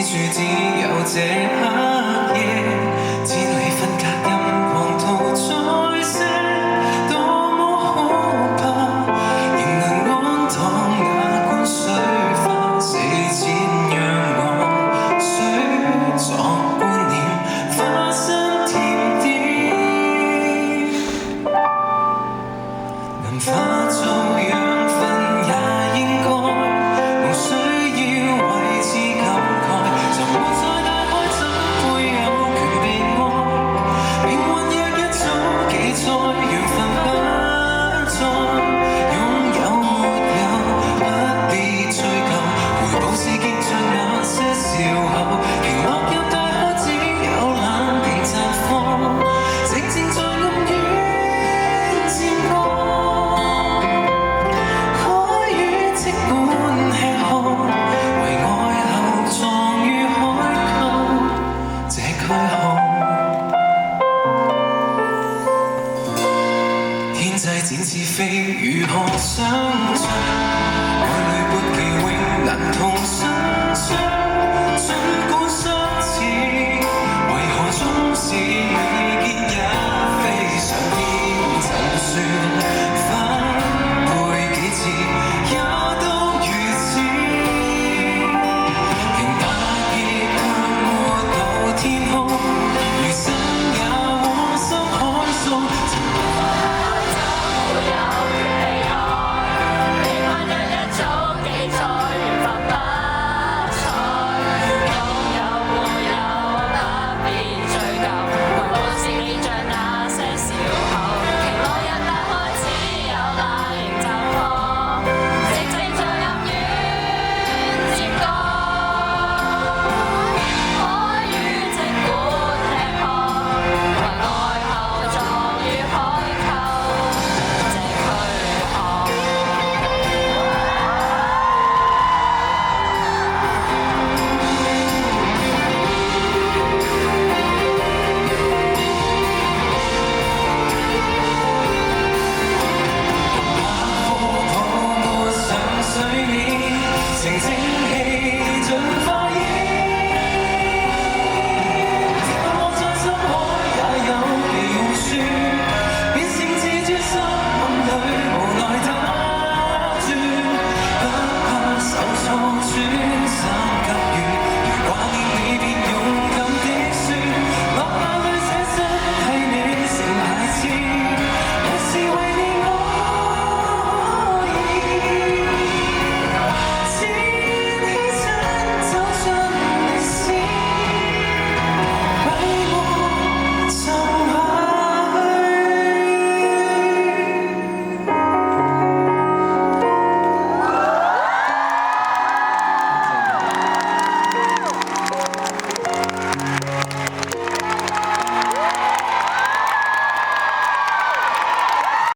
住只有這黑夜，千里分隔任狂徒再些，多麼可怕，仍能安躺那罐水花，死前讓我水作觀念，花生甜點，能化做養分也應該，無需要為之感慨，就活在大海怎會有權被愛？命運若一早記載，緣分不再擁有沒有，不必追究，回報是見着那些笑口，鯨落入大海只有冷平綻放，靜靜在暗淵漸過，海魚即管吃喝，為愛後撞於海溝這軀殼，天際展翅飛，如何想像？愛侶般奇榮，難同欣賞。儘管相似，為何總是未見也